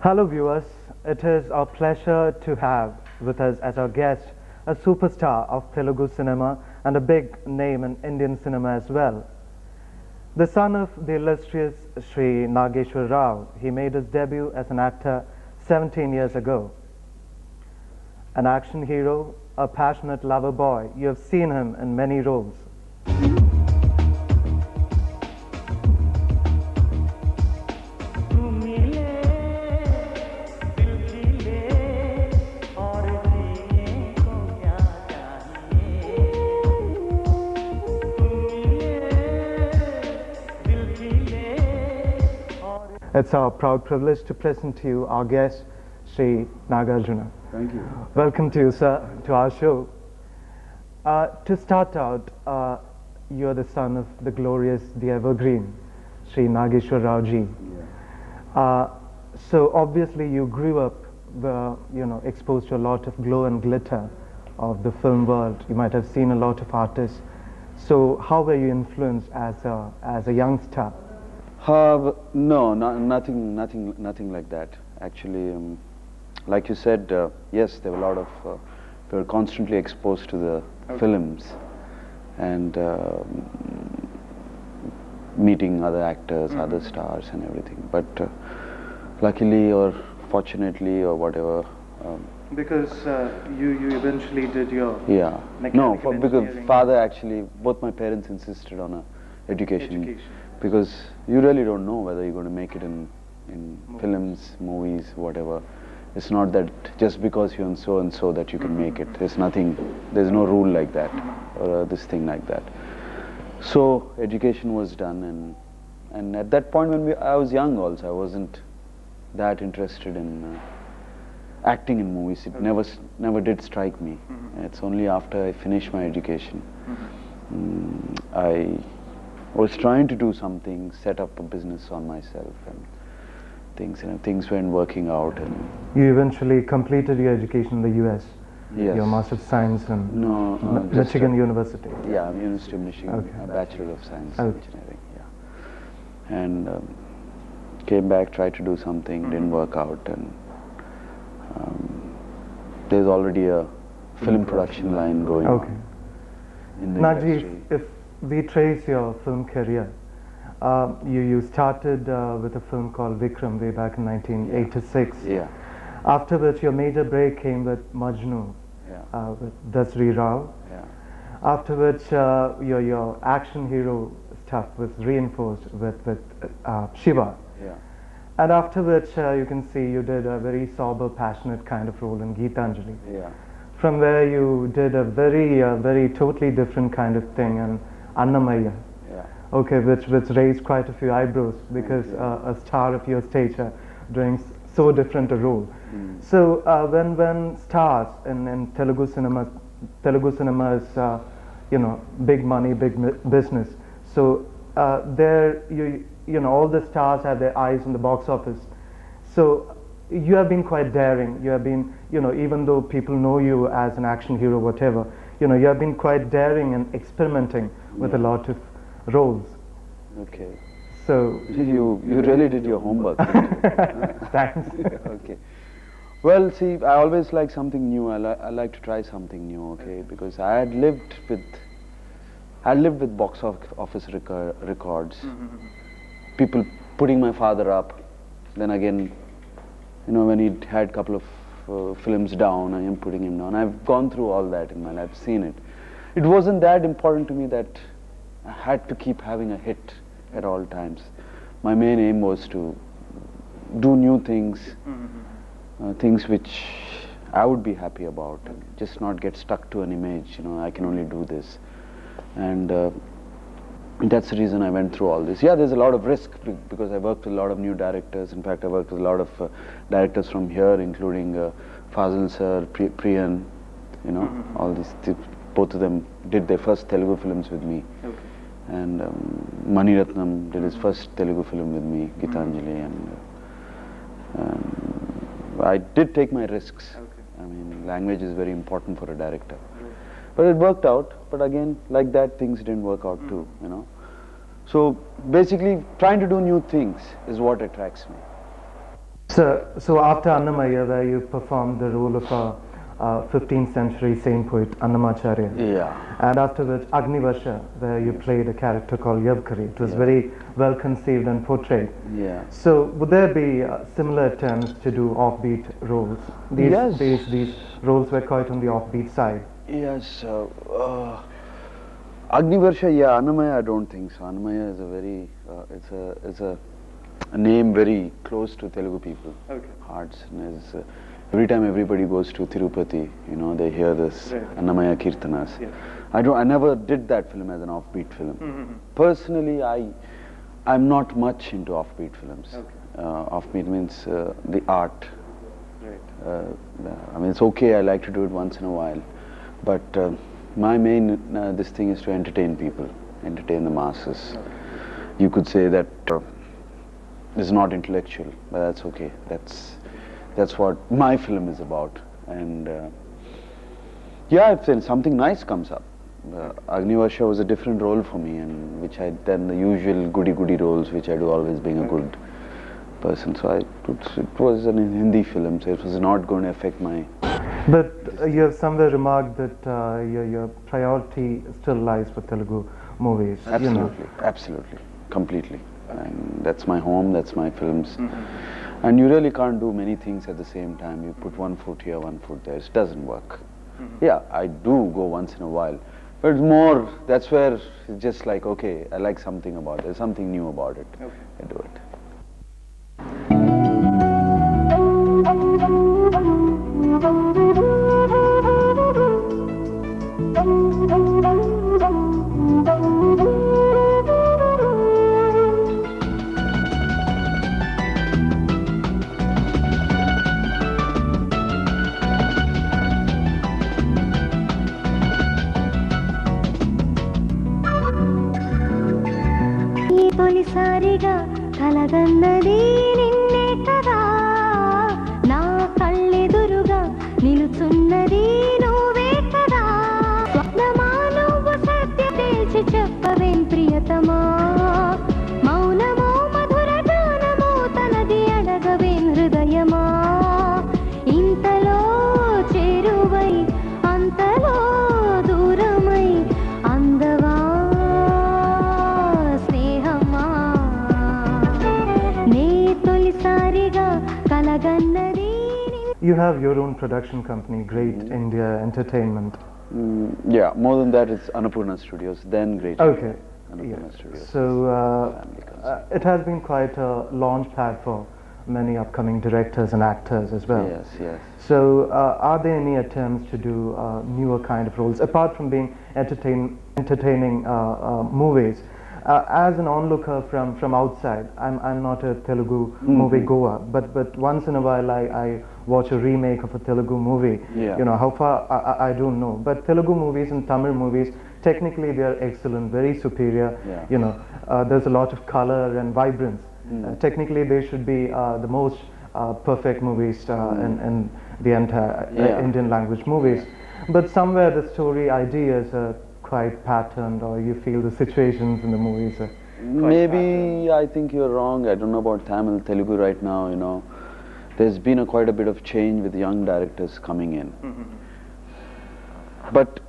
Hello viewers, it is our pleasure to have with us as our guest a superstar of Telugu cinema and a big name in Indian cinema as well. The son of the illustrious Sri Nageshwar Rao, he made his debut as an actor 17 years ago. An action hero, a passionate lover boy, you have seen him in many roles. It's our proud privilege to present to you our guest, Sri Nagarjuna. Thank you. Welcome to you, sir, to our show. To start out, you're the son of the glorious, the evergreen, Sri Nageshwar Rao ji. Yeah. So obviously you grew up, exposed to a lot of glow and glitter of the film world. You might have seen a lot of artists. So how were you influenced as a youngster? No, nothing like that. Actually, like you said, yes, there were a lot of. We were constantly exposed to the films, and meeting other actors, other stars, and everything. But luckily, or fortunately, or whatever. Because you eventually did your because father actually, both my parents insisted on a education. Because you really don't know whether you're going to make it in films, movies, whatever. It's not that just because you're in so and so that you can make it. There's nothing, there's no rule like that, or this thing like that. So education was done, and at that point when I was young also, I wasn't that interested in acting in movies. It never did strike me. It's only after I finished my education, I was trying to do something, set up a business on myself, and things weren't working out. And you eventually completed your education in the U.S. Yes. Your Master of Science in Michigan University. Yeah, University of Michigan, a Bachelor of Science in Engineering. Yeah, and came back, tried to do something, didn't work out, and there's already a film production line going on in the industry. If we trace your film career, you started with a film called Vikram way back in 1986. Yeah. After which your major break came with Majnu, with Dasri Rao. Yeah. After which your action hero stuff was reinforced with Shiva. Yeah. And after which you can see you did a very sober, passionate kind of role in Geetanjali. Yeah. From where you did a very totally different kind of thing in Annamaya. Yeah. Okay, which raised quite a few eyebrows because a star of your stature doing so different a role. So when stars in Telugu cinema is big money, big business. So there all the stars have their eyes on the box office. So you have been quite daring. You have been even though people know you as an action hero, whatever, you have been quite daring and experimenting with a lot of roles. Okay. So you really did your homework. Thanks. Okay. Well, see, I always like something new. I like to try something new. Okay, because I had lived with box office records. People putting my father up. Then again, when he had a couple of films down, I am putting him down. I've gone through all that in my life. I've seen it. It wasn't that important to me that I had to keep having a hit at all times. My main aim was to do new things, things which I would be happy about, and just not get stuck to an image. I can only do this, and that's the reason I went through all this. Yeah, there's a lot of risk because I worked with a lot of new directors. In fact, I worked with a lot of directors from here, including Fazil sir, Priyan, all these. Both of them did their first Telugu films with me. Okay. And Mani Ratnam did his first Telugu film with me, Geetanjali, and I did take my risks. Okay. I mean, language is very important for a director. But it worked out, but again, like that, things didn't work out too, So basically, trying to do new things is what attracts me. So after Annamaya, where you performed the role of a 15th century saint poet Annamacharya, Yeah. and afterwards Agnivarsha, where you played a character called Yavkari. It was Yeah. very well conceived and portrayed. Yeah. So would there be similar attempts to do offbeat roles? Yes. These roles were quite on the offbeat side. Yes. Agnivarsha, yeah. Annamaya, I don't think so. Annamaya is a very, it's a name very close to Telugu people. Okay. Hearts. And is, every time everybody goes to Tirupati, you know, they hear this Annamaya Kirtanas. Yeah. I never did that film as an offbeat film. Personally, I'm not much into offbeat films. Okay. Offbeat means the art. Right. I mean, it's okay. I like to do it once in a while, but my main this thing is to entertain people, entertain the masses. Okay. You could say that it's not intellectual, but that's okay. That's what my film is about. And yeah, if then something nice comes up. Agnivarsha was a different role for me, and which I done the usual goody roles, which I do always being a good person. So it was an Hindi film, so it was not going to affect my. But you have somewhere remarked that your priority still lies for Telugu movies. Absolutely, You know. absolutely, completely. And that's my home, that's my films. And you really can't do many things at the same time. You put one foot here, one foot there. It doesn't work. Yeah, I do go once in a while. But it's more, that's where it's just like, okay, I like something about it. There's something new about it. Okay. I do it. తొలిసారిగా కలగన్నది నిన్నే కదా నా కళ్ళెదురుగా నిలుచున్నది నువ్వే కదా స్వప్నమా నువ్వు సత్య తేల్చి చెప్పవేం ప్రియతమా మౌనమో మధుర గానమో తనది అడగవేం హృదయమా ఇంతలో చేరువై అంతలో దూరమై అందవా You have your own production company, Great India Entertainment. Yeah, more than that, it's Annapurna Studios, then Great Okay. Annapurna Studios. So it has been quite a launch pad for many upcoming directors and actors as well. Yes, yes. So are there any attempts to do newer kind of roles, apart from being entertaining movies? As an onlooker from outside, I'm not a Telugu movie goer, but once in a while I watch a remake of a Telugu movie. Yeah. You know, how far I don't know. But Telugu movies and Tamil movies, technically they are excellent, very superior. Yeah. You know, there's a lot of color and vibrance. Technically they should be the most perfect movies in the entire Indian language movies. But somewhere the story ideas are quite patterned, or you feel the situations in the movies are Maybe I think you're wrong. I don't know about Tamil, Telugu right now, you know. There's been quite a bit of change with young directors coming in. But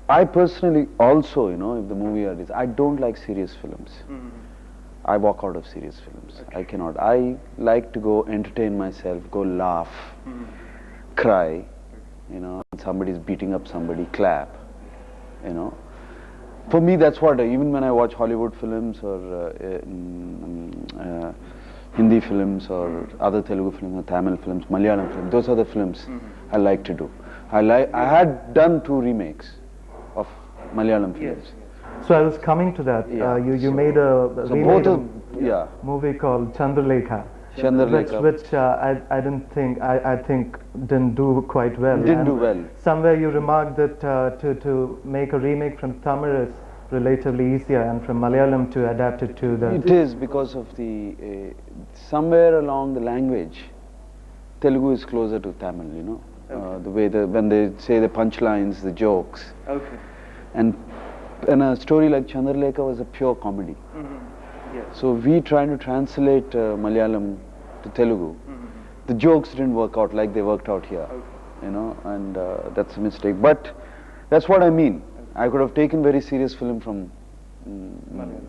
I personally also, you know, if the movie is, I don't like serious films. I walk out of serious films. I cannot. I like to go entertain myself, go laugh, cry, you know, somebody's beating up somebody, clap. You know, for me that's what, even when I watch Hollywood films or Hindi films or other Telugu films or Tamil films, Malayalam films, those are the films I like to do. I had done 2 remakes of Malayalam films. So I was coming to that. Yeah, You made a remake yeah. movie called Chandralekha. Chandralekha. Which I think didn't do quite well. Didn't do well. Somewhere you remarked that to make a remake from Tamil is relatively easier, and from Malayalam to adapt it to the. It is because of the somewhere along the language, Telugu is closer to Tamil. You know, the way when they say the punchlines, the jokes. Okay. And a story like Chandralekha was a pure comedy. Yes. So we trying to translate Malayalam to Telugu. The jokes didn't work out like they worked out here, you know, and that's a mistake. But that's what I mean. I could have taken very serious film from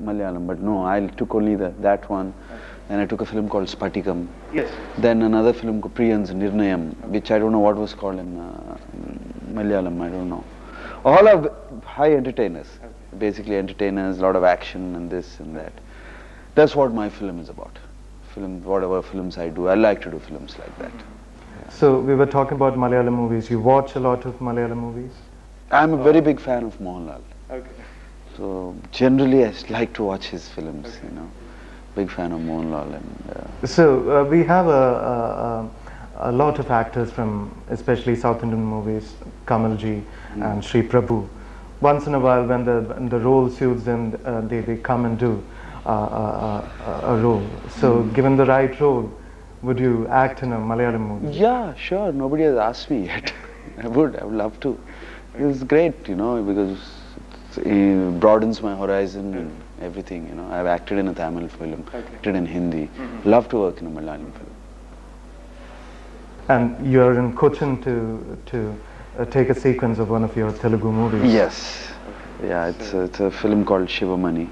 Malayalam, but no, I took only that one. And I took a film called Spatikam. Yes. Then another film called Priyan's Nirnayam, which I don't know what was called in Malayalam, I don't know. All are high entertainers, basically entertainers, a lot of action and this and that. That's what my film is about. Whatever films I do, I like to do films like that. So we were talking about Malayalam movies. You watch a lot of Malayalam movies? I'm a very big fan of Mohanlal. Okay. So generally I like to watch his films, you know. Big fan of Mohanlal. And so we have a lot of actors from especially South Indian movies, Kamalji and Sri Prabhu. Once in a while when the role suits them, they come and do a role. So given the right role, would you act in a Malayalam movie? Yeah, sure. Nobody has asked me yet. I would love to. It's great, you know, because it broadens my horizon and everything, you know. I've acted in a Tamil film, acted in Hindi. Love to work in a Malayalam film. And you're in Cochin to take a sequence of one of your Telugu movies. Yes. Yeah, it's a film called Shivamani.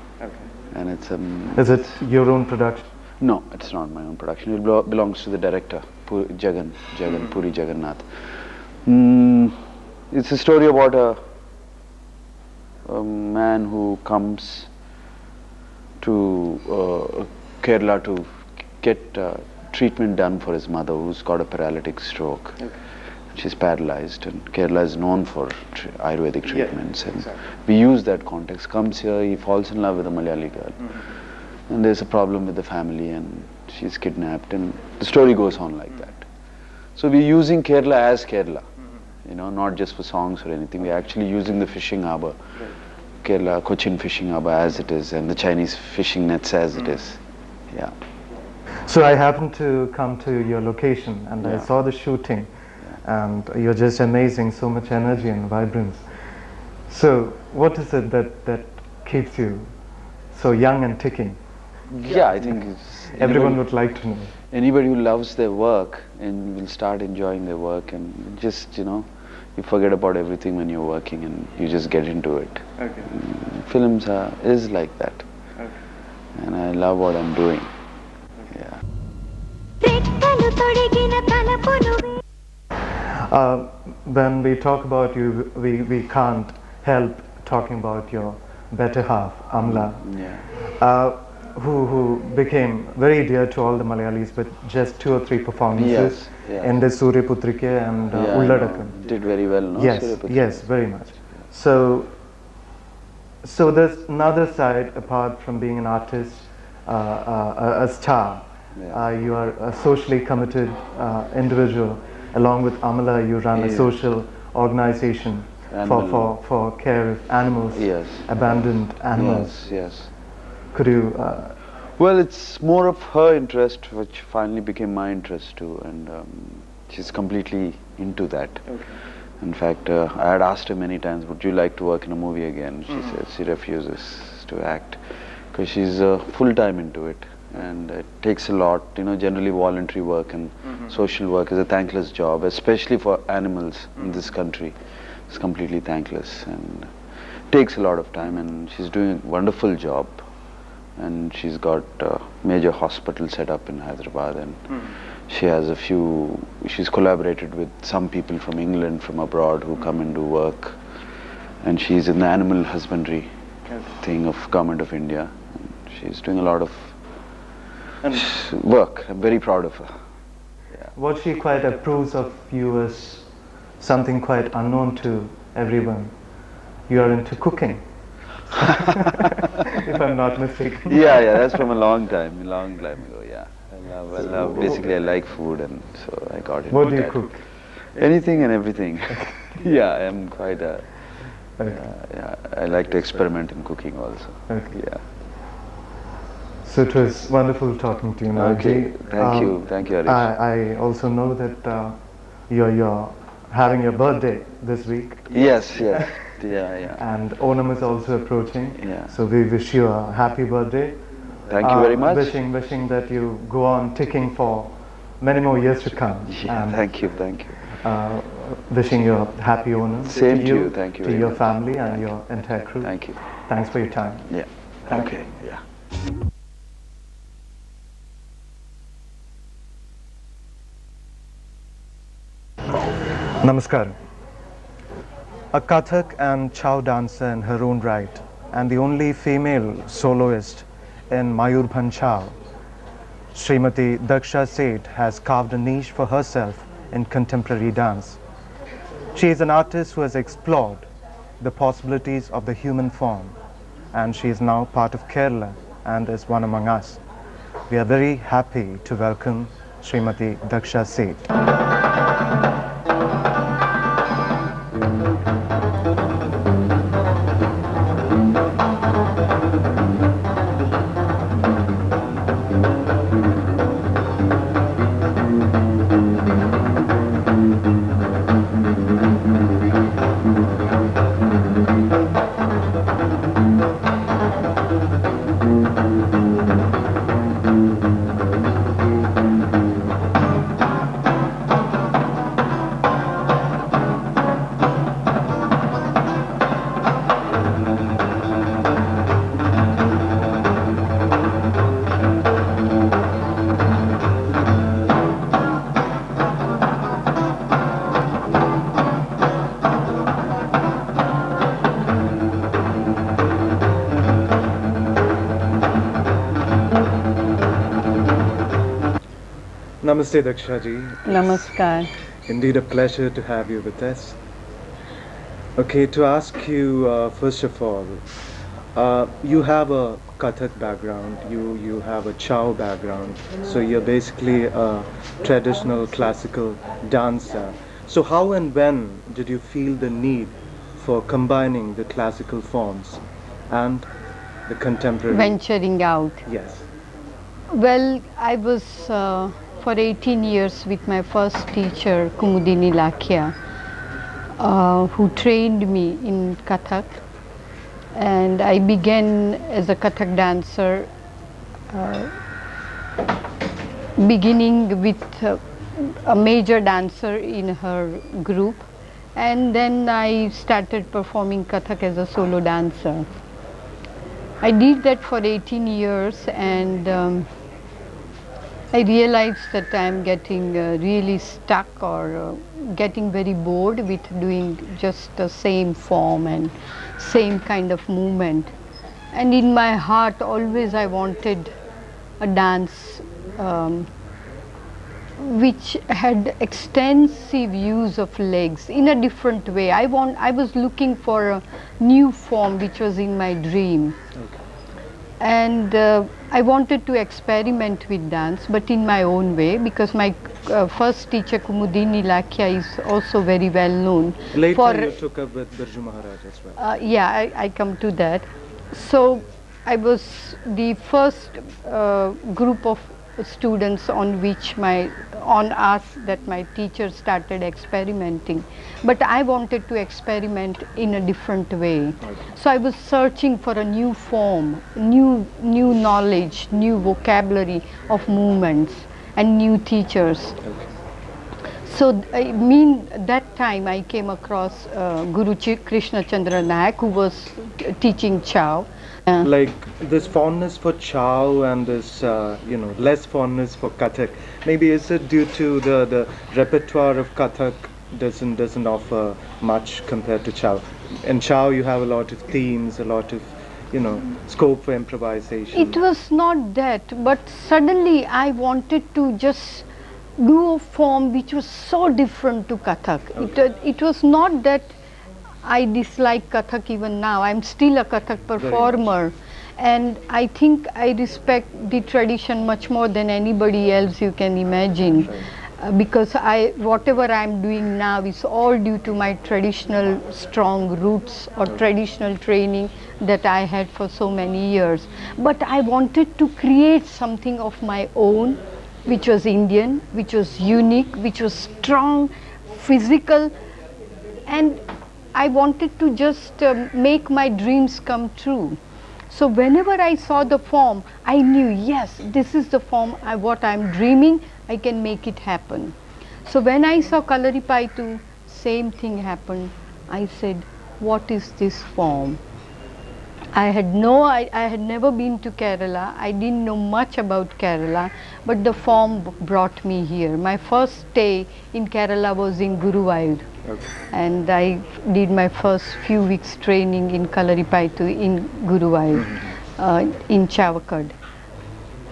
And it's Is it your own production? No, it's not my own production. It belongs to the director, Puri Jagannath. It's a story about a man who comes to Kerala to get treatment done for his mother, who's got a paralytic stroke. She's paralyzed, and Kerala is known for Ayurvedic treatments. And we use that context. Comes here, he falls in love with a Malayali girl. And there's a problem with the family, and she's kidnapped, and the story goes on like that. So we're using Kerala as Kerala, you know, not just for songs or anything. We're actually using the fishing harbour, Kerala, Cochin fishing harbour as it is, and the Chinese fishing nets as it is. Yeah. So I happened to come to your location, and I saw the shooting, and you're just amazing, so much energy and vibrance. So what is it that keeps you so young and ticking? Yeah, I think everyone would like to know. Anybody who loves their work and will start enjoying their work, and just, you know, you forget about everything when you're working and you just get into it. Films is like that. And I love what I'm doing. Yeah. When we talk about you, we can't help talking about your better half, Amla, who became very dear to all the Malayalis with just 2 or 3 performances in the Surya Putrike and Ulladakam. Did very well, no? Yes, very much. So there's another side apart from being an artist, a star. You are a socially committed individual. Along with Amala, you run a social organization for care of animals, abandoned animals. Yes. Could you? Well, it's more of her interest, which finally became my interest too, and she's completely into that. In fact, I had asked her many times, would you like to work in a movie again? She said she refuses to act because she's full-time into it, and it takes a lot. You know, generally voluntary work and social work is a thankless job, especially for animals in this country. It's completely thankless and takes a lot of time, and she's doing a wonderful job. And she's got a major hospital set up in Hyderabad, and she has she's collaborated with some people from England, from abroad, who come and do work. And she's in the animal husbandry thing of Government of India. And she's doing a lot of work. I'm very proud of her. What she quite approves of you as something quite unknown to everyone. You are into cooking. If I'm not mistaken. Yeah, that's from a long time ago. Yeah, I love. Basically, I like food, and so I got into What do you cook? Anything and everything. Yeah, I'm quite I like to experiment in cooking also. Yeah. So it was wonderful talking to you, Nagaji. Thank you, Harish. I also know that you're having your birthday this week. Yes. Yeah. And Onam is also approaching. Yeah. So we wish you a happy birthday. Thank you very much. Wishing that you go on ticking for many more years to come. Yeah, thank you. Wishing you a happy Onam. Same to you. Thank you to very your much. family and your entire crew. Thank you. Thanks for your time. Yeah. Okay. Yeah. Namaskaram. A Kathak and Chow dancer in her own right, and the only female soloist in Mayurbhanj Chow, Srimati Daksha Seth has carved a niche for herself in contemporary dance. She is an artist who has explored the possibilities of the human form, and she is now part of Kerala and is one among us. We are very happy to welcome Srimati Daksha Seth. Namaste Daksha ji. Namaskar. Indeed a pleasure to have you with us. Okay, to ask you first of all, you have a Kathak background, you have a Chow background, so you're basically a traditional classical dancer. So how and when did you feel the need for combining the classical forms and the contemporary? Venturing out. Yes. Well, I was for 18 years with my first teacher, Kumudini Lakhya, who trained me in Kathak. And I began as a Kathak dancer, beginning with a major dancer in her group. And then I started performing Kathak as a solo dancer. I did that for 18 years, and I realized that I'm getting really stuck or getting very bored with doing just the same form and same kind of movement. And in my heart always I wanted a dance which had extensive use of legs in a different way. I was looking for a new form which was in my dream. Okay. And I wanted to experiment with dance, but in my own way, because my first teacher, Kumudini Lakhya, is also very well known. Later you took up with Birju Maharaj as well. Yeah, I come to that. So I was the first group of students on us that my teacher started experimenting. But I wanted to experiment in a different way. Okay. So I was searching for a new form, new knowledge, new vocabulary of movements and new teachers. Okay. So that time I came across Guru Krishna Chandra Nayak, who was teaching Chow. Like this fondness for Chow and this less fondness for Kathak, maybe is it due to the repertoire of Kathak doesn't offer much compared to Chow? In Chow you have a lot of themes, a lot of scope for improvisation. It was not that, but suddenly I wanted to just do a form which was so different to Kathak. Okay. It was not that I dislike Kathak even now. I'm still a Kathak performer, and I think I respect the tradition much more than anybody else you can imagine. Because whatever I'm doing now is all due to my traditional strong roots or traditional training that I had for so many years. But I wanted to create something of my own, which was Indian, which was unique, which was strong, physical, and I wanted to just make my dreams come true. So whenever I saw the form, I knew, yes, this is the form, what I'm dreaming, I can make it happen. So when I saw Kalaripayattu, same thing happened. I said, what is this form? I had never been to Kerala. I didn't know much about Kerala, but the form brought me here. My first stay in Kerala was in Guruvayur, and I did my first few weeks training in Kalaripayattu in Guruvayur, in Chavakad.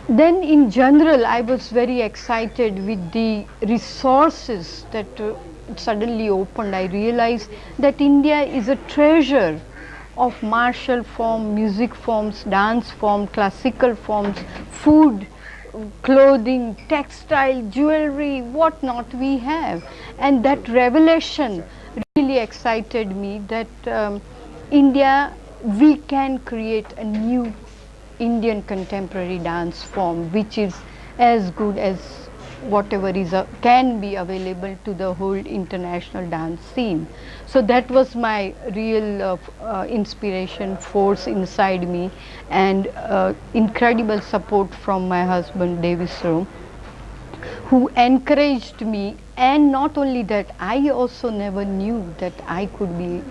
Then in general, I was very excited with the resources that suddenly opened. I realized that India is a treasure of martial form, music forms, dance form, classical forms, food, clothing, textile, jewelry, what not we have. And that revelation really excited me that India, we can create a new Indian contemporary dance form which is as good as whatever is can be available to the whole international dance scene. So that was my real inspiration, force inside me, and incredible support from my husband Davis Rome, who encouraged me. And not only that, I also never knew that I could be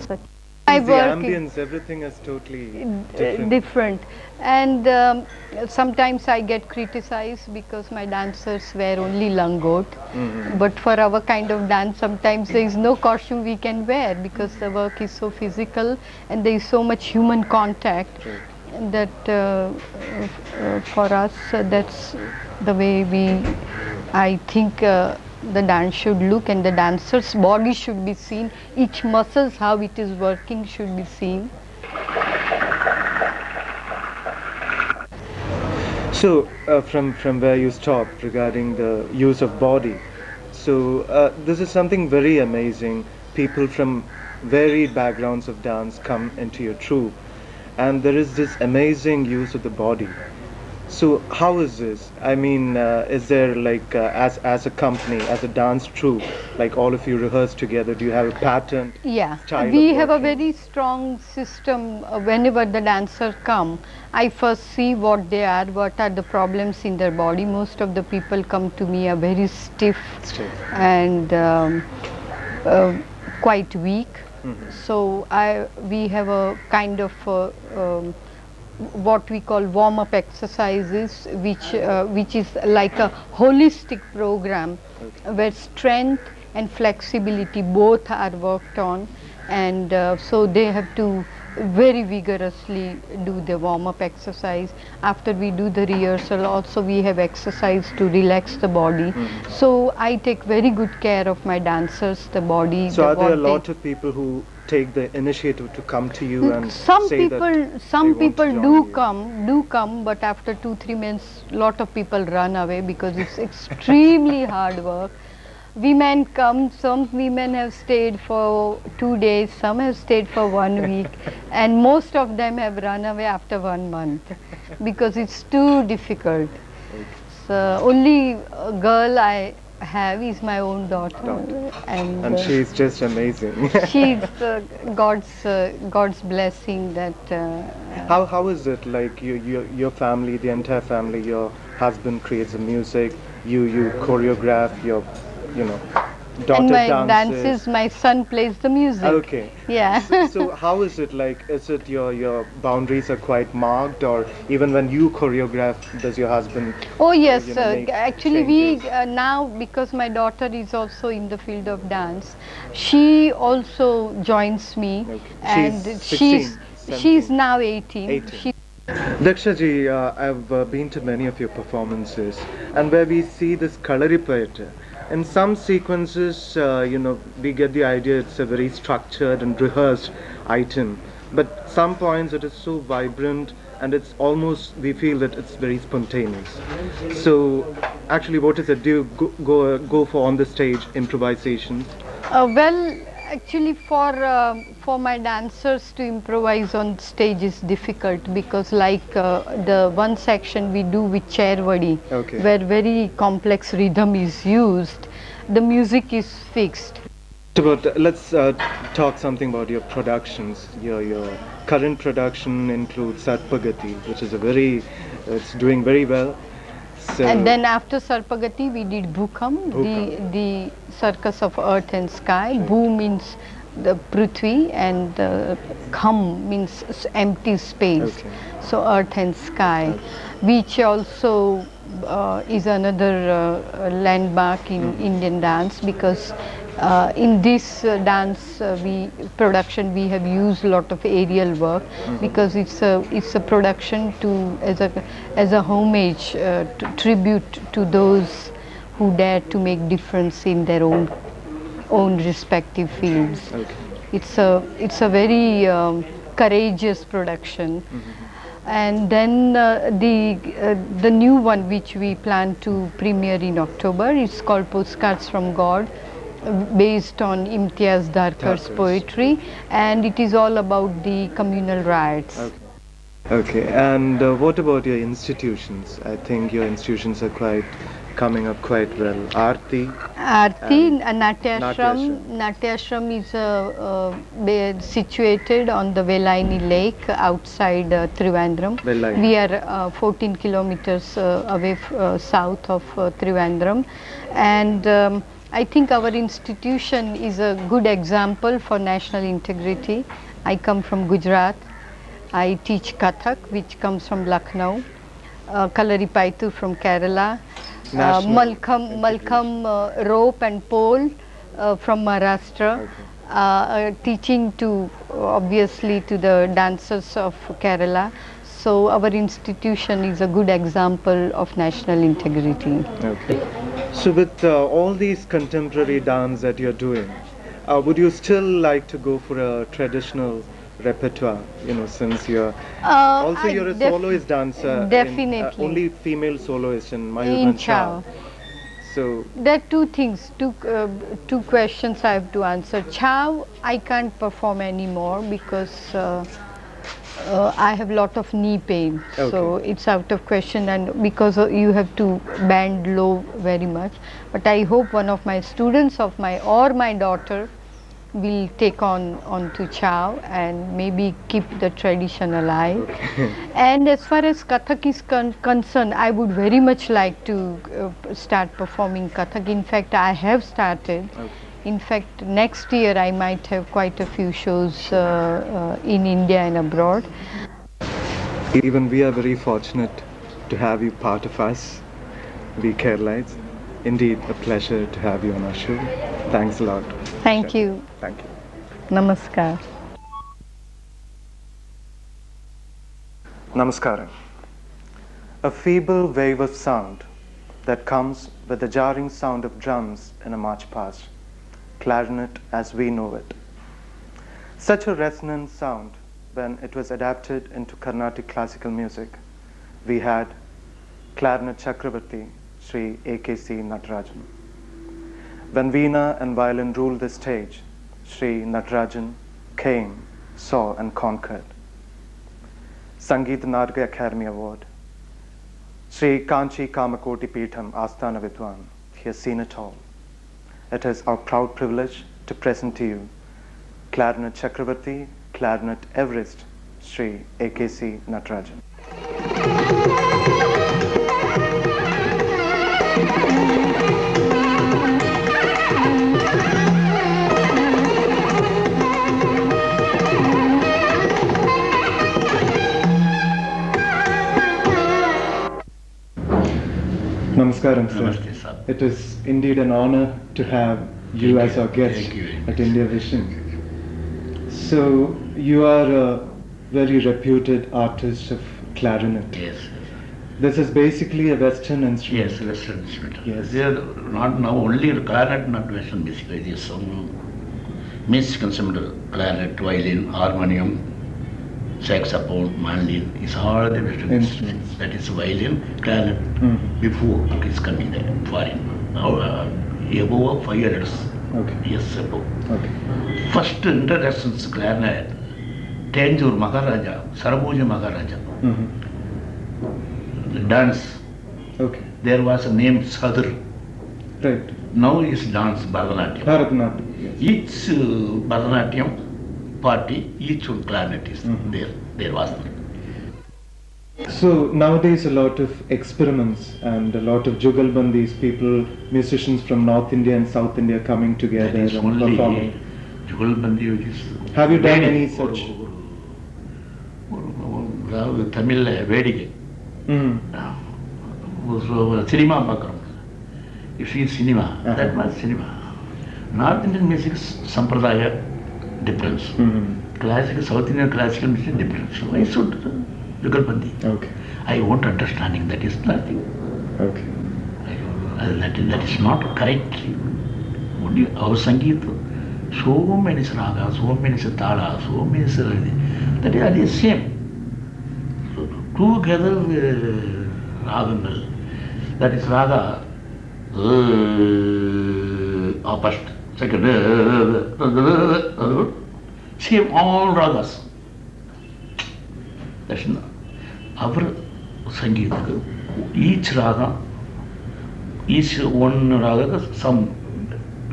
such. The ambience, everything is totally different. And sometimes I get criticized because my dancers wear only langot. But for our kind of dance, sometimes there is no costume we can wear because the work is so physical and there is so much human contact that for us, that's the way I think the dance should look, and the dancer's body should be seen. Each muscle, how it is working, should be seen. So from where you stopped regarding the use of body, so this is something very amazing. People from varied backgrounds of dance come into your troupe, and there is this amazing use of the body. So how is this? I mean, is there like as a company, as a dance troupe, like all of you rehearse together? Do you have a pattern? Yeah, style we of have a working? very strong system. Whenever the dancers come, I first see what they are, what are the problems in their body. Most of the people come to me are very stiff and quite weak. So we have a kind of what we call warm-up exercises, which is like a holistic program where strength and flexibility both are worked on, and so they have to very vigorously do the warm-up exercise. After we do the rehearsal, also we have exercise to relax the body. So I take very good care of my dancers, the body. So are there a lot of people who take the initiative to come to you and some say people that some they want to people join do come, but after 2-3 months lot of people run away because it's extremely hard work. Women come, some women have stayed for 2 days, some have stayed for 1 week, and most of them have run away after 1 month because it's too difficult. So only girl I have is my own daughter, and she is just amazing. she's God's blessing that. How is it like your family, the entire family, your husband creates the music, you choreograph, your daughter and my dances. dances, my son plays the music. Okay. Yeah. So how is it like? Is it your boundaries are quite marked, or even when you choreograph, does your husband? Oh yes, make actually changes? we now, because my daughter is also in the field of dance, she also joins me, and She's 16, she's now 18. 18. She, Daksha ji, I've been to many of your performances, and where we see this Kalaripayattu, in some sequences, we get the idea it's a very structured and rehearsed item, but some points it is so vibrant and it's almost, we feel that it's very spontaneous. So actually, what is it? Do you go for on the stage improvisation? well, actually for my dancers to improvise on stage is difficult because like the one section we do with chairwadi, where very complex rhythm is used, the music is fixed. Let's talk something about your productions, your current production includes Sarpagati, which is a very, it's doing very well. So And then after Sarpagati, we did Bhukam, the circus of earth and sky. Bhu means the Prithvi, and Kham means empty space. Okay. So earth and sky, which also is another landmark in Indian dance, because in this dance production we have used a lot of aerial work, because it's a production to as a homage, to tribute to those who dare to make difference in their own respective fields. Okay. It's a very courageous production. And then the new one which we plan to premiere in October is called Postcards from God, based on Imtiaz Darkar's poetry, and it is all about the communal riots. Okay. Okay, and what about your institutions? I think your institutions are coming up quite well. Aarti, Natyashram is situated on the Velaini Lake outside Trivandrum. Velaini. We are 14 kilometers away south of Trivandrum, and I think our institution is a good example for national integrity. I come from Gujarat. I teach Kathak, which comes from Lucknow, Kalaripaitu from Kerala, Malkham rope and pole from Maharashtra, teaching to obviously to the dancers of Kerala. So our institution is a good example of national integrity. Okay. So with all these contemporary dance that you're doing, would you still like to go for a traditional repertoire, you know, since you're also you're a soloist dancer, definitely only female soloist in in Mayurban Chow. So There are two things, two questions I have to answer. Chow I can't perform anymore because I have a lot of knee pain, so it's out of question, and because you have to bend low very much. But I hope one of my students of my daughter will take on to Chow and maybe keep the tradition alive. And as far as Kathak is concerned, I would very much like to start performing Kathak. In fact, I have started. In fact, next year I might have quite a few shows in India and abroad. even we are very fortunate to have you part of us, we Keralites. Indeed, a pleasure to have you on our show. Thanks a lot. Thank you. Thank you. Namaskar. Namaskaram. A feeble wave of sound that comes with the jarring sound of drums in a march past, clarinet as we know it. Such a resonant sound when it was adapted into Carnatic classical music. We had clarinet Chakravarti, Sri AKC Natarajan. When Veena and violin ruled the stage, Sri Natarajan came, saw and conquered. Sangeet Narga Academy Award. Sri Kanchi Kamakoti Peetham Asthana Vidwan. He has seen it all. It is our proud privilege to present to you Clarinet Chakravarti, Clarinet Everest, Sri AKC Natarajan. Namaskaram, sir. Namaste, sir. It is indeed an honor to have you as our guest at India Vision. So, you are a very reputed artist of clarinet. Yes. This is basically a Western instrument. Yes, Western instrument. Yes. They are not now only clarinet, not Western basically. There is some music instrumental, clarinet, violin, harmonium, saxophone, mandolin, is all the Western instruments. That is violin, clarinet, before it is coming there, foreign. Now, above 5 years. Okay. Yes, above. Okay. First introductions clarinet, Tanjore Maharaja, Sarabhoja Maharaja. The dance. Okay. There was a name Sadr. Right. Now is dance Bharatanatyam. Bharatanatyam. Yes. Each Bharatanatyam party, each one clarinet is there was. So nowadays a lot of experiments and a lot of jugalbandis, people, musicians from North India and South India coming together That is and only performing. jugalbandi which is. Have you done any such? Tamil வேடிக்கை cinema பார்க்குறோம். You see cinema, that was cinema. North Indian music sampradaya difference. Classical, South Indian classical music difference. So I should jugalbandi. Okay. I won't understanding that is nothing. Okay. That is not correct. Only our Sangeet, so many raga, so many tala, so many that is same. So together ragangal, that is raga, first, second, same all ragas. That's not our Sangeet. Each raga, each one raga, some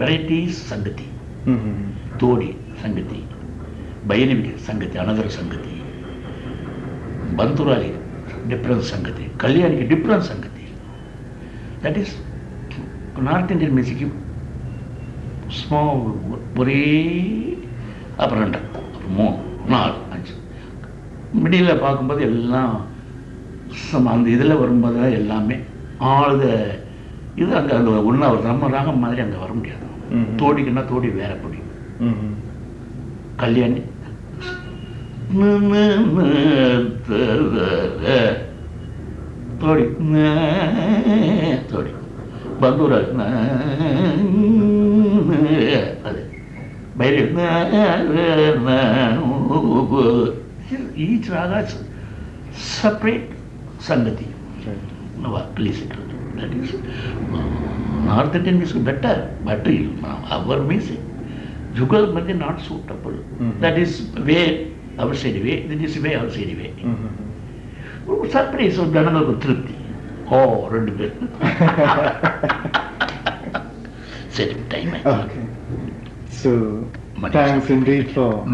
varieties Sangati. Todi Sangati, Bayaniviki Sangati, another Sangati, Banturali, different Sangati, Kalyani, different Sangati. That is North Indian music, small, very apparent, more, not. Middle of Pakamba, some the other Varumba, Lame, all the either one hour, Ramaraga, Mother and the Varumdia. Todi cannot Todi wear a pudding. Kalyani Todi Bandura each raga is separate Sangati. Please, that is North Indian music better, but our music, jugalbandi not suitable. That is way outside way. That is way outside way. Surprise of Dananago Tripti. Oh, rendu bit. Same time. Okay. So thanks indeed for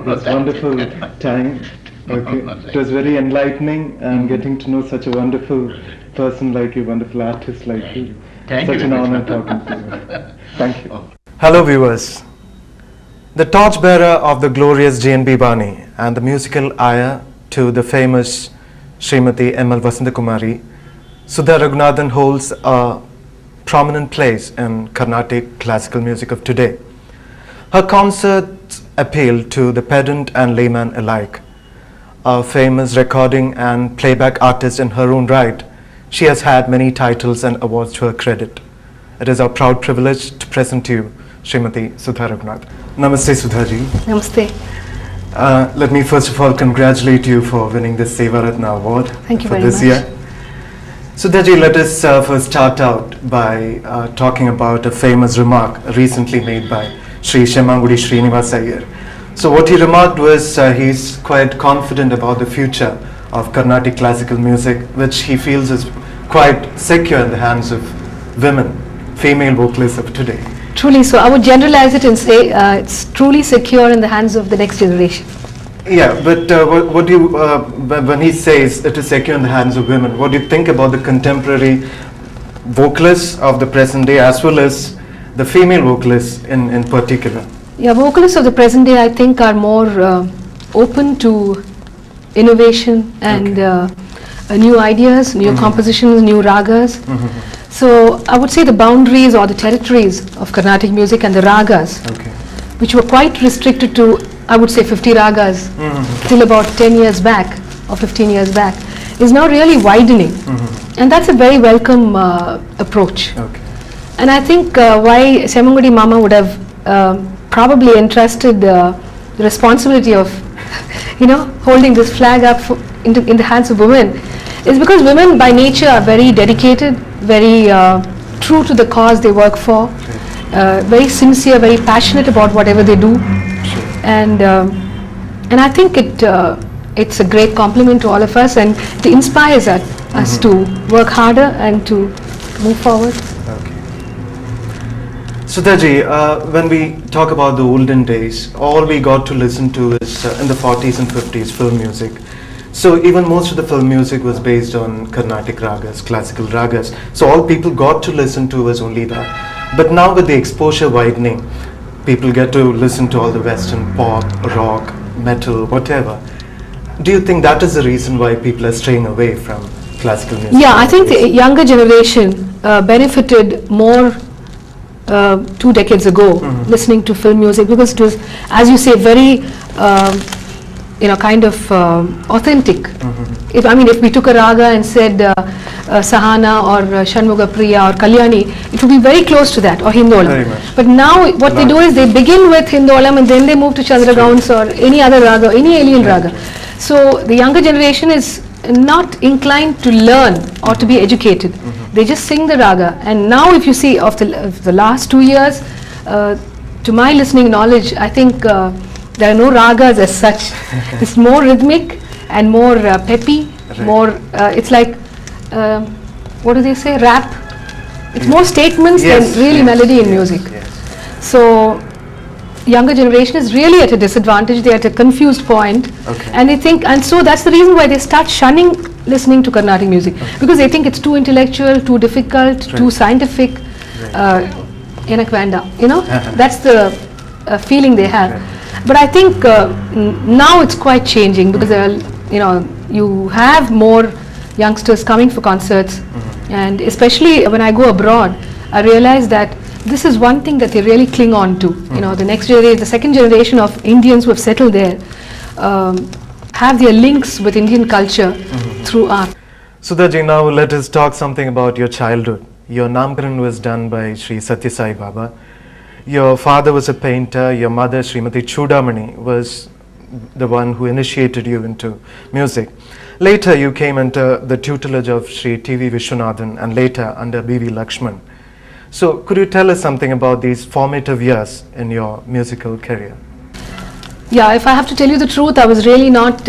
this wonderful time. Okay. It was very enlightening and getting to know such a wonderful person like you, wonderful artist like you. Thank Such you. an honor talking to you. Thank you. Hello viewers. The torchbearer of the glorious JNB Bani and the musical ayah to the famous Srimati M.L. Vasantakumari, Sudha Ragunathan holds a prominent place in Carnatic classical music of today. Her concerts appeal to the pedant and layman alike. A famous recording and playback artist in her own right, she has had many titles and awards to her credit. It is our proud privilege to present to you Srimati Sudha Ragunathan. Namaste Sudhaji. Namaste. Let me first of all congratulate you for winning this Seva Ratna award Thank you for very this much. year. Sudhaji, let us first start out by talking about a famous remark recently made by Sri Shemangudi Srinivas Iyer. So what he remarked was he's quite confident about the future of Carnatic classical music, which he feels is quite secure in the hands of women, female vocalists of today. Truly so. I would generalize it and say it's truly secure in the hands of the next generation. Yeah, but what do you, when he says it is secure in the hands of women, what do you think about the contemporary vocalists of the present day as well as the female vocalists in particular? Yeah, vocalists of the present day I think are more open to innovation and new ideas, new compositions, new ragas. So I would say the boundaries or the territories of Carnatic music and the ragas, which were quite restricted to, I would say 50 ragas till about 10 years back or 15 years back, is now really widening. And that's a very welcome approach. And I think why Semangudi Mama would have probably entrusted the responsibility of holding this flag up in the hands of women is because women by nature are very dedicated, very true to the cause they work for, very sincere, very passionate about whatever they do, and I think it's a great compliment to all of us, and it inspires us to work harder and to move forward. Sudhaji, when we talk about the olden days, all we got to listen to is in the 40s and 50s film music. So even most of the film music was based on Carnatic ragas, classical ragas. So all people got to listen to was only that. But now with the exposure widening, people get to listen to all the Western pop, rock, metal, whatever. Do you think that is the reason why people are straying away from classical music? Yeah, I think the younger generation benefited more 2 decades ago listening to film music, because it was, as you say, very kind of authentic. If we took a raga and said Sahana or Shanmuga Priya or Kalyani, it would be very close to that, or Hindolam. But now what they do is they begin with Hindolam and then they move to Chandragauns or any other raga, any alien raga. So the younger generation is not inclined to learn or to be educated. They just sing the raga. And now if you see of the last 2 years, to my listening knowledge, I think there are no ragas as such. It's more rhythmic and more peppy, more, it's like, what do they say, rap? It's more statements than really melody in music. So younger generation is really at a disadvantage. They're at a confused point, and they think, and so that's the reason why they start shunning listening to Carnatic music, because they think it's too intellectual, too difficult, too scientific. That's the feeling they have. But I think now it's quite changing, because you have more youngsters coming for concerts, and especially when I go abroad, I realize that this is one thing that they really cling on to. The next generation, the second generation of Indians who have settled there, have their links with Indian culture through art. Sudhaji, now let us talk something about your childhood. Your Namkaran was done by Sri Satya Sai Baba. Your father was a painter. Your mother, Srimati Chudamani, was the one who initiated you into music. Later, you came under the tutelage of Sri T.V. Vishwanathan and later under B.V. Lakshman. So, could you tell us something about these formative years in your musical career? Yeah, if I have to tell you the truth, I was really not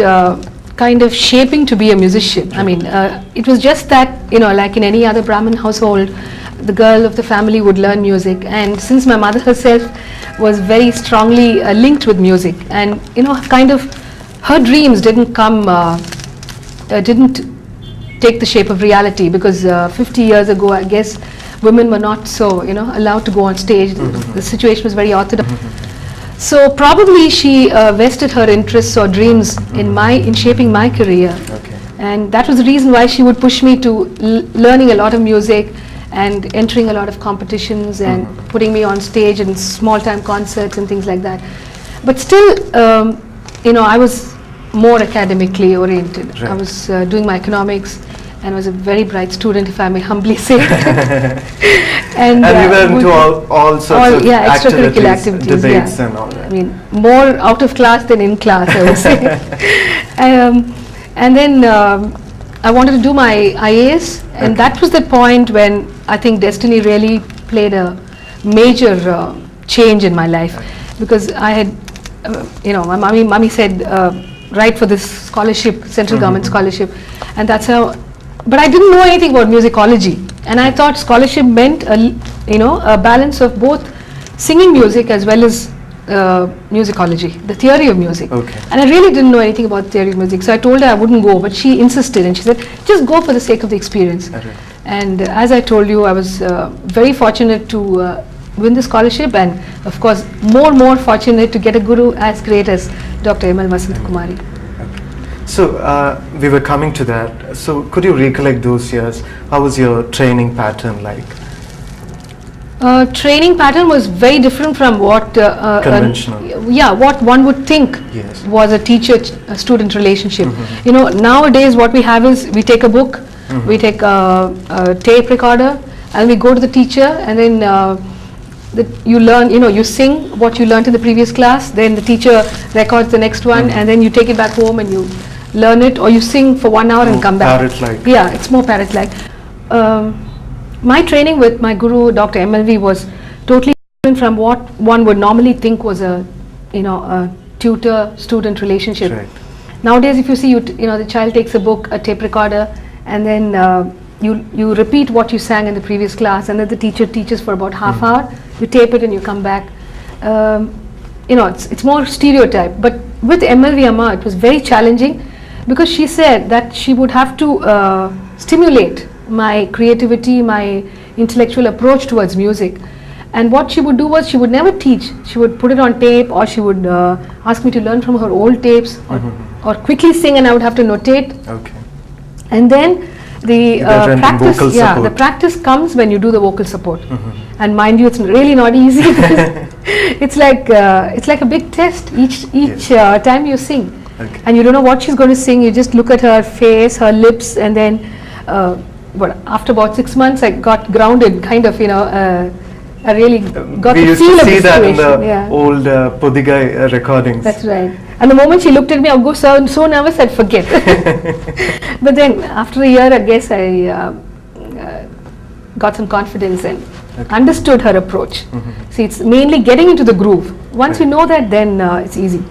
kind of shaping to be a musician. It was just that, like in any other Brahmin household, the girl of the family would learn music, and since my mother herself was very strongly linked with music, and kind of her dreams didn't take the shape of reality, because 50 years ago, I guess, women were not so allowed to go on stage. The situation was very orthodox. So probably she vested her interests or dreams in shaping my career, and that was the reason why she would push me to learning a lot of music and entering a lot of competitions and putting me on stage in small time concerts and things like that. But still, I was more academically oriented. I was doing my economics, and I was a very bright student, if I may humbly say. and you were into all sorts of extracurricular activities, debates and all that. More out of class than in class, I would say. And then I wanted to do my IAS, and that was the point when I think destiny really played a major change in my life, because I had, my mommy said, write for this scholarship, central government scholarship, and that's how. But I didn't know anything about musicology, and I thought scholarship meant a balance of both singing music as well as musicology, the theory of music. And I really didn't know anything about the theory of music, so I told her I wouldn't go, but she insisted, and she said, just go for the sake of the experience. And as I told you, I was very fortunate to win the scholarship, and of course more fortunate to get a guru as great as Dr. M.L. Vasant Kumari. So we were coming to that. So could you recollect those years? How was your training pattern like? Training pattern was very different from what conventional. What one would think was a teacher-student relationship. Nowadays what we have is we take a book, we take a tape recorder, and we go to the teacher, and then you learn, you sing what you learned in the previous class, then the teacher records the next one, and then you take it back home and you learn it, or you sing for 1 hour and come back. Parrot-like. Yeah, it's more parrot-like. My training with my guru, Dr. MLV, was totally different from what one would normally think was a tutor-student relationship. Nowadays, if you see, the child takes a book, a tape recorder, and then you repeat what you sang in the previous class, and then the teacher teaches for about half hour, you tape it and you come back. You know, it's more stereotype. But with MLV Amma, it was very challenging because she said that she would have to stimulate my creativity, my intellectual approach towards music. And what she would do was she would never teach. She would put it on tape, or she would ask me to learn from her old tapes, or quickly sing, and I would have to notate. Okay. And then the practice, vocal the practice comes when you do the vocal support. And mind you, it's really not easy because it's like a big test each time you sing. Okay. And you don't know what she's going to sing. You just look at her face, her lips, and then after about 6 months, I got grounded, kind of, you know. I really got we the used feel to of see the that situation. in the old Podigai recordings. That's right. And the moment she looked at me, I would go so nervous I'd forget. But then after a year, I guess I got some confidence and understood her approach. See, it's mainly getting into the groove. Once you know that, then it's easy.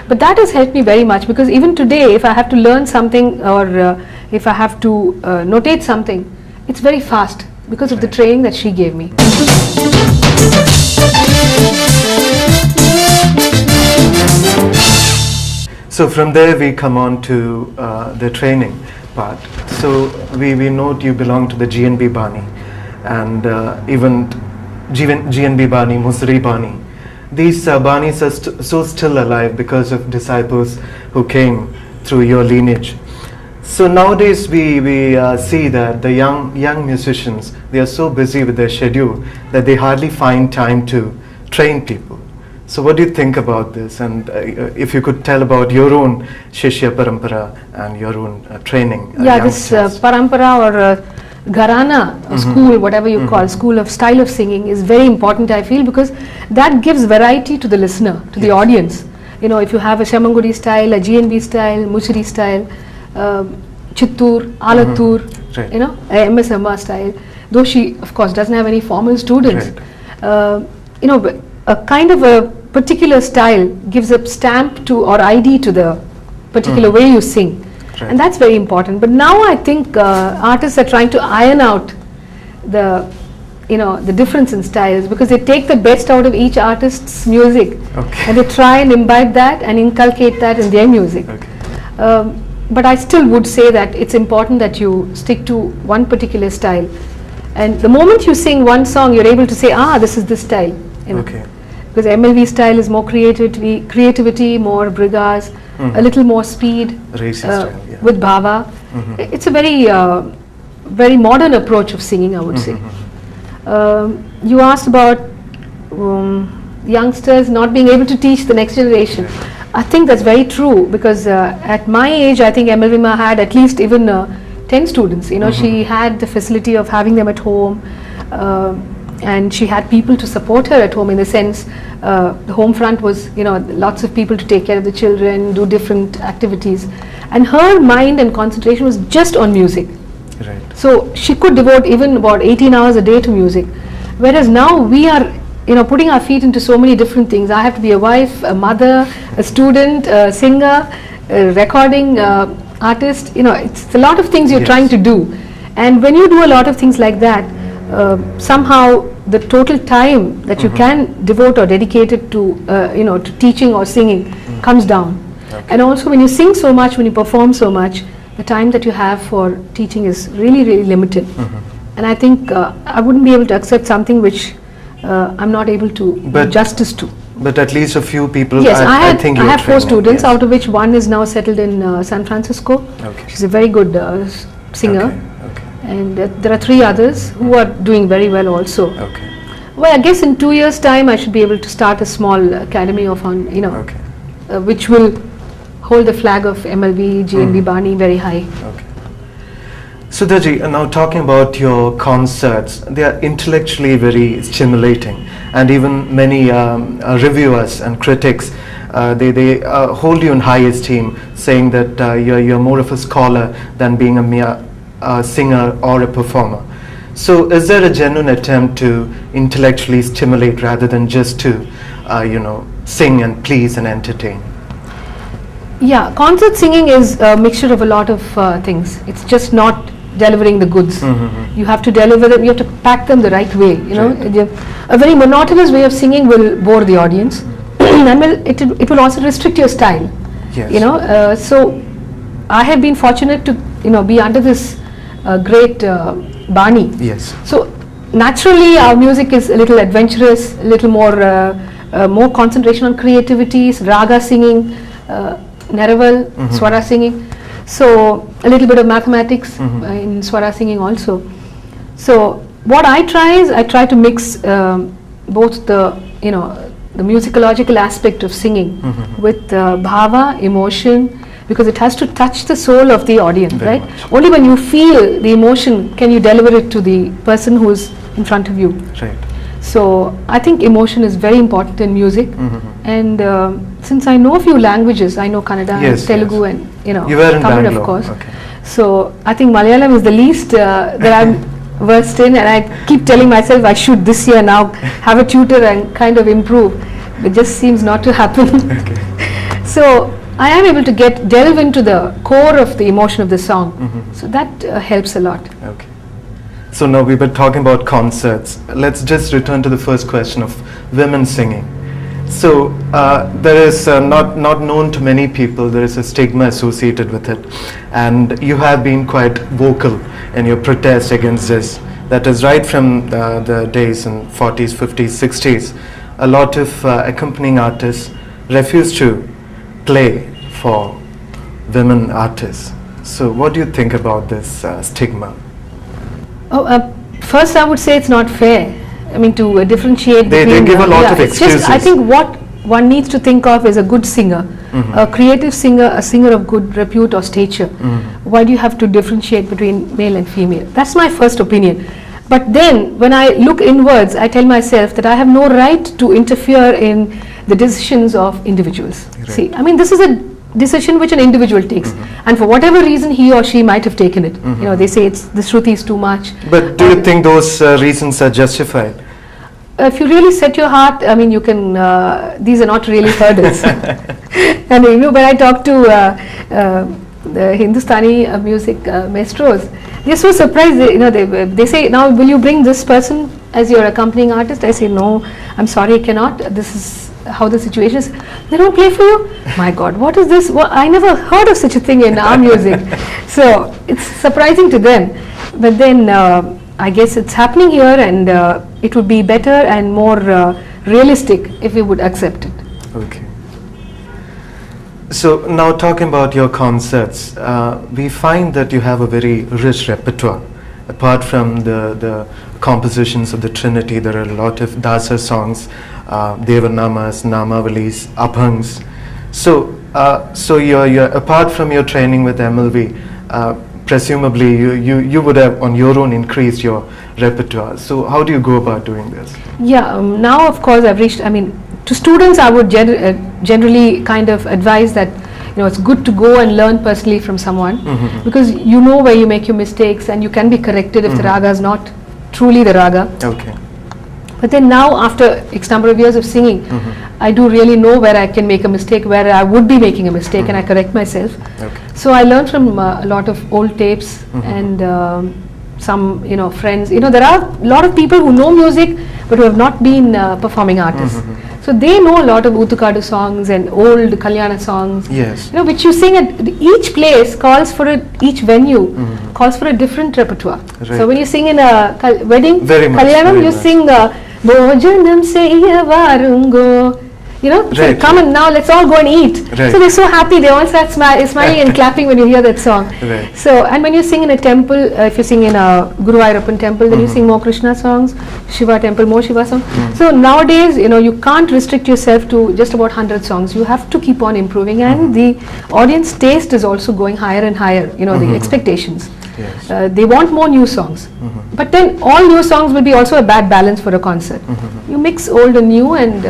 But that has helped me very much, because even today, if I have to learn something, or if I have to notate something, it's very fast because of the training that she gave me. So from there we come on to the training part. So we note you belong to the GNB Bani, and even GNB Bani, Musri Bani. These Banis are so still alive because of disciples who came through your lineage. So nowadays we see that the young musicians, they are so busy with their schedule that they hardly find time to train people. So what do you think about this? And if you could tell about your own Shishya Parampara and your own training. This Parampara or Gharana school, whatever you call, school of style of singing, is very important, I feel, because that gives variety to the listener, to the audience. You know, if you have a Shamangudi style, a GNB style, Muchiri style, Chittur, Alattur, you know, MS Amma style, though she of course doesn't have any formal students, you know, a kind of a particular style gives a stamp to or ID to the particular way you sing, and that's very important. But now I think artists are trying to iron out the difference in styles, because they take the best out of each artist's music and they try and imbibe that and inculcate that in their music. But I still would say that it's important that you stick to one particular style, and the moment you sing one song, you're able to say, this is this style, you know. Because MLV style is more creativity, more brigas, a little more speed, with bhava. It's a very modern approach of singing, I would say. You asked about youngsters not being able to teach the next generation. I think that's very true, because at my age, I think MLV Ma had at least even 10 students. You know, she had the facility of having them at home, and she had people to support her at home, in the sense the home front was, you know, lots of people to take care of the children, do different activities, and her mind and concentration was just on music. So she could devote even about 18 hours a day to music, whereas now we are, you know, putting our feet into so many different things. I have to be a wife, a mother, a student, a singer, a recording artist. You know, it's a lot of things you're trying to do, and when you do a lot of things like that, somehow the total time that you can devote or dedicate it to, you know, to teaching or singing comes down. And also, when you sing so much, when you perform so much, the time that you have for teaching is really, really limited. And I think I wouldn't be able to accept something which I'm not able to do justice to. But at least a few people. Yes, I have 4 students, out of which one is now settled in San Francisco. She's a very good singer. And there are 3 others who are doing very well also. Well, I guess in 2 years' time I should be able to start a small academy of, you know, which will hold the flag of MLV, GNB Bani very high. Sudhaji, now talking about your concerts, they are intellectually very stimulating, and even many reviewers and critics, they hold you in high esteem, saying that you're more of a scholar than being a mere singer or a performer. So is there a genuine attempt to intellectually stimulate rather than just to you know, sing and please and entertain? Yeah, concert singing is a mixture of a lot of things. It's just not delivering the goods. You have to deliver them, you have to pack them the right way, you know. A very monotonous way of singing will bore the audience and it will also restrict your style. Yes. You know, so I have been fortunate to, you know, be under this great Bani. Yes. So naturally our music is a little adventurous, a little more concentration on creativity, raga singing, Neraval, Swara singing. So a little bit of mathematics in Swara singing also. So what I try is, I try to mix both the, you know, the musicological aspect of singing with bhava, emotion, because it has to touch the soul of the audience, Very right? much. Only when you feel the emotion can you deliver it to the person who is in front of you. Right. So I think emotion is very important in music, and since I know a few languages, I know Kannada, Yes, Telugu, yes. and you know, You were in Tamil, Bangalore, of course. okay. So I think Malayalam is the least that I'm versed in, and I keep telling myself I should this year now have a tutor and kind of improve. It just seems not to happen. So I am able to delve into the core of the emotion of the song. So that helps a lot. Okay. So now we were talking about concerts. Let's just return to the first question of women singing. So there is not known to many people, there is a stigma associated with it, and you have been quite vocal in your protest against this. That is right from the days in 40s, 50s, 60s. A lot of accompanying artists refuse to play for women artists. So what do you think about this stigma? First I would say it's not fair. I mean, to differentiate They between... give a lot of it's just, I excuses. think what one needs to think of is a good singer, a creative singer, a singer of good repute or stature. Why do you have to differentiate between male and female? That's my first opinion. But then when I look inwards, I tell myself that I have no right to interfere in the decisions of individuals. Right. See, I mean, this is a decision which an individual takes, and for whatever reason he or she might have taken it. You know, they say it's the Shruti is too much. But do you think those reasons are justified? If you really set your heart, I mean, you can, these are not really hurdles. And you know, when I talk to the Hindustani music maestros, they're so surprised. You know, they say, now will you bring this person as your accompanying artist? I say, no, I'm sorry, I cannot. This is how the situation is. They don't play for you? My God, what is this? Well, I never heard of such a thing in our music. So it's surprising to them. But then I guess it's happening here, and it would be better and more realistic if we would accept it. Okay. So now talking about your concerts, we find that you have a very rich repertoire. Apart from the compositions of the Trinity, there are a lot of Dasa songs, Devanamas, Namavalis, Abhangs. So you're apart from your training with MLV, presumably you would have on your own increased your repertoire. So how do you go about doing this? Yeah, now of course I've reached, I mean, to students I would generally kind of advise that, you know, it's good to go and learn personally from someone, because you know where you make your mistakes and you can be corrected if the raga is not truly the raga. Okay. But then now, after X number of years of singing, I do really know where I can make a mistake, where I would be making a mistake, and I correct myself. Okay. So I learned from a lot of old tapes and some, you know, friends. You know, there are a lot of people who know music but who have not been performing artists. So they know a lot of Utukadu songs and old Kalyana songs. Yes. You know, which you sing at each place calls for each venue calls for a different repertoire. Right. So when you sing in a wedding, Very much, Kalyanam, very you much. sing Bhojanam Seiya Varungo. You know, say, Right. come and now let's all go and eat. Right. So they're so happy, they all start smiling and clapping when you hear that song. Right. So, and when you sing in a temple, if you sing in a Guru Ayyappan temple, then you sing more Krishna songs, Shiva temple, more Shiva songs. So nowadays, you know, you can't restrict yourself to just about 100 songs. You have to keep on improving, and the audience taste is also going higher and higher, you know, the expectations. Yes. They want more new songs. But then all new songs will be also a bad balance for a concert. You mix old and new, and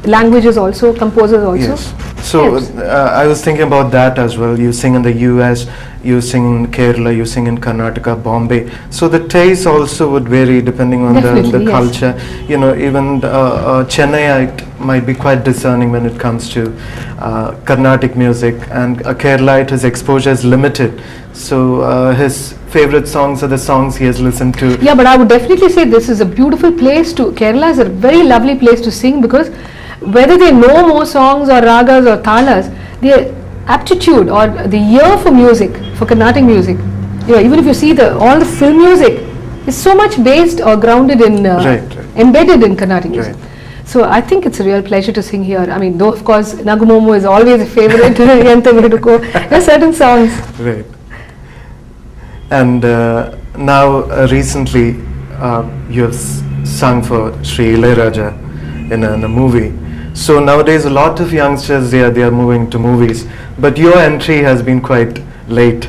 languages also, composers also. Yes. So Yes. I was thinking about that as well. You sing in the US, you sing in Kerala, you sing in Karnataka, Bombay. So the taste also would vary depending on the Definitely, yes. culture. You know, even Chennaiite might be quite discerning when it comes to Carnatic music, and a Keralite, his exposure is limited. So his favorite songs are the songs he has listened to. Yeah, but I would definitely say this is a beautiful place to, Kerala is a very lovely place to sing, because whether they know more songs or ragas or talas, their aptitude or the ear for music, for Carnatic music, you know, even if you see all the film music is so much based or grounded in, embedded in Carnatic music. Right. So I think it's a real pleasure to sing here. I mean, though of course Nagumomo is always a favorite, there are certain songs. Right. And now recently you have sung for Sri Ilayaraja in a movie. So nowadays a lot of youngsters, they are moving to movies, but your entry has been quite late.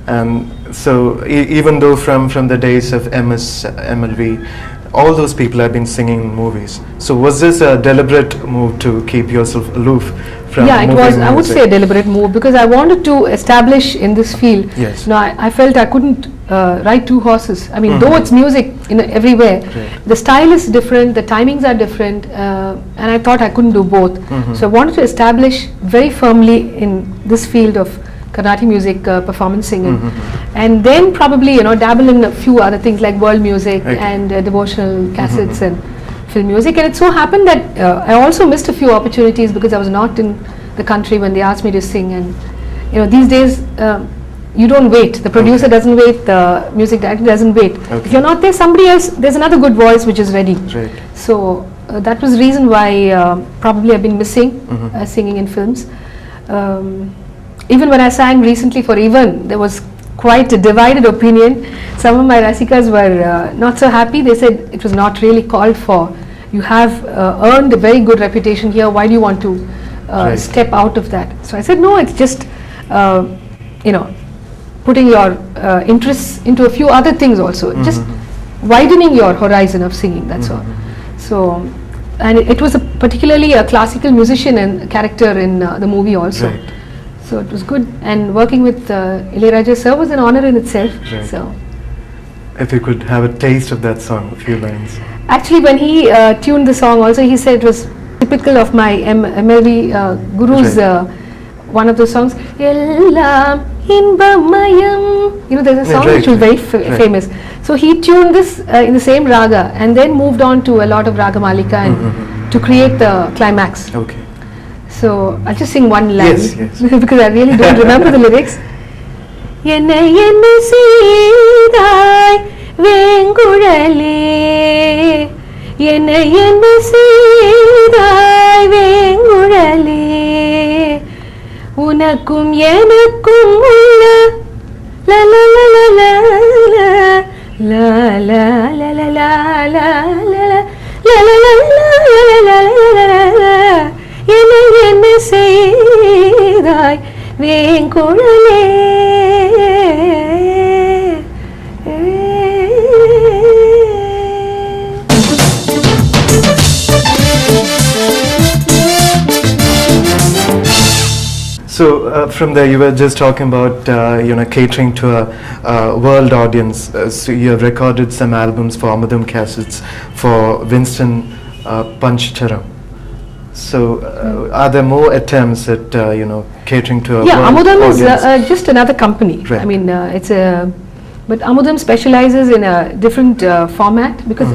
And so even though from the days of MS, MLV, all those people have been singing in movies. So was this a deliberate move to keep yourself aloof from Yeah, it movie was, I would music? say, a deliberate move, because I wanted to establish in this field. Yes. No, I felt I couldn't ride two horses. I mean, though it's music everywhere, the style is different, the timings are different, and I thought I couldn't do both. So I wanted to establish very firmly in this field of Carnatic music, performance singing, and then probably dabble in a few other things like world music and devotional cassettes and film music. And it so happened that I also missed a few opportunities because I was not in the country when they asked me to sing. And these days you don't wait. The producer doesn't wait. The music director doesn't wait. If you're not there, somebody else. There's another good voice which is ready. Right. So that was the reason why probably I've been missing singing in films. Even when I sang recently for Even, there was quite a divided opinion. Some of my Rasikas were not so happy. They said it was not really called for. You have earned a very good reputation here. Why do you want to step out of that? So I said, no, it's just, putting your interests into a few other things also. Just widening your horizon of singing, that's all. So, and it was particularly a classical musician and character in the movie also. Right. So it was good, and working with Ilayaraja sir was an honor in itself. Right. So, If you could have a taste of that song, a few lines. actually, when he tuned the song, also he said it was typical of my MLV Guru's one of the songs. Ellam inbamayam. There's a song which was very famous. So he tuned this in the same raga, and then moved on to a lot of raga malika and to create the climax. Okay. So I'll just sing one line Yes. because I really don't remember the lyrics. Yenna yenna seedai vengurale, yenna yenna seedai vengurale, unakkum enakkum ulla la la la la la la la la la la la la la. என்ன செய்தாய் வேங்குழலே. So from there you were just talking about catering to a world audience. So you have recorded some albums for Amadam Cassettes, for Winston Panchacharam. So are there more attempts at catering to a world Amudam audience? is just another company. Right. I mean but Amudam specializes in a different format, because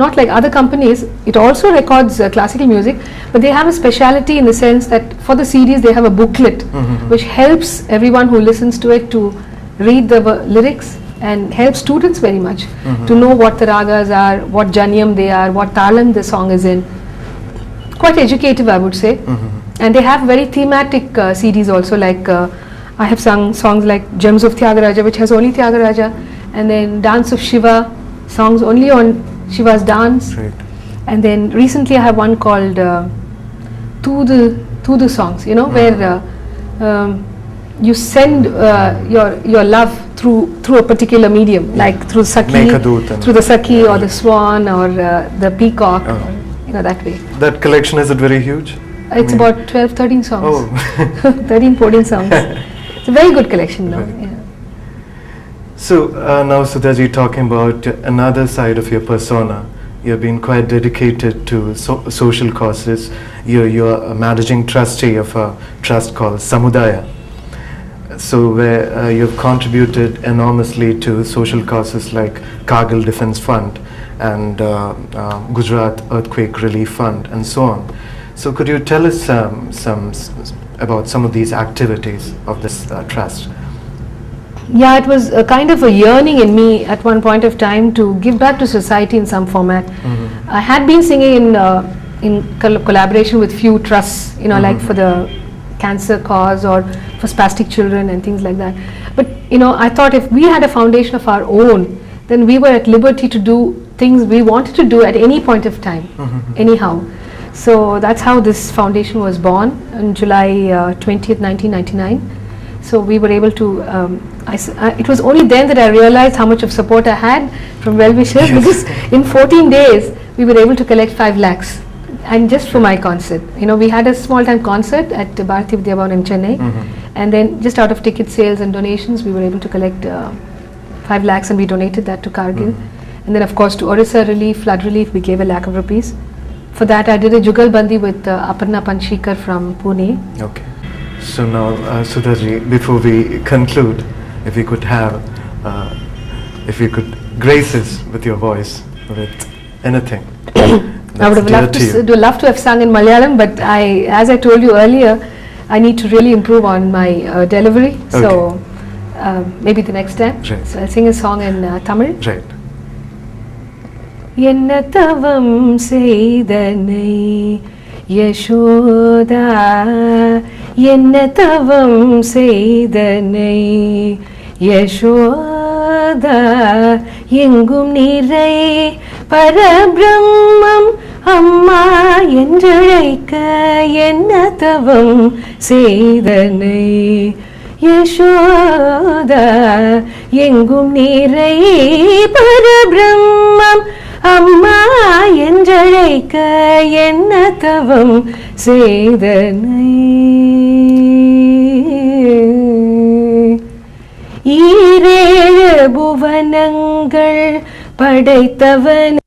not like other companies, it also records classical music, but they have a speciality in the sense that for the CDs they have a booklet which helps everyone who listens to it to read the lyrics, and helps students very much to know what the ragas are, what janyam they are, what talam the song is in. Quite educative, I would say. And they have very thematic CDs also, like I have sung songs like Gems of Tyagaraja, which has only Tyagaraja, and then Dance of Shiva, songs only on Shiva's dance. Right. And then recently I have one called Tudu songs, where you send your love through a particular medium, like through Sakhi, Mekhadoot and through the Sakhi or the swan or the peacock. that way. That collection, is it very huge? It's about 12-13 songs. Oh. 13-14 songs. It's a very good collection now. Right. Yeah. So now Sudhaji, talking about another side of your persona, you've been quite dedicated to social causes. You're a managing trustee of a trust called Samudaya. So where you've contributed enormously to social causes like Kargil Defence Fund and Gujarat Earthquake Relief Fund and so on. So could you tell us about some of these activities of this trust? Yeah, it was a kind of a yearning in me at one point of time to give back to society in some format. I had been singing in collaboration with few trusts, like for the cancer cause or for spastic children and things like that. But I thought if we had a foundation of our own, then we were at liberty to do things we wanted to do at any point of time, anyhow. So that's how this foundation was born on July 20th, 1999. So we were able to, it was only then that I realized how much of support I had from well-wishers, because in 14 days we were able to collect 5 lakhs, and just for my concert. We had a small-time concert at Bharati Vidya Bhavan in Chennai, and then just out of ticket sales and donations we were able to collect 5 lakhs, and we donated that to Kargil. And then of course to Orissa relief, flood relief, we gave 1 lakh rupees. For that I did a Jugal Bandi with Aparna Panshikar from Pune. Okay. So now, Sudhaji, before we conclude, if you could grace us with your voice, with anything. I would have loved to have sung in Malayalam, but as I told you earlier, I need to really improve on my delivery. Okay. So maybe the next time. Right. So I'll sing a song in Tamil. Right. Enna tavam seidhanai Yashoda, enna tavam seidhanai Yashoda, engum nirai parabrahmam amma என்றழைக்க enna tavam seidhanai Yashoda, engum nirai parabrahmam amma என்றழைக்க என்ன தவம் செய்தனை ஈரேழு புவனங்கள் படைத்தவன்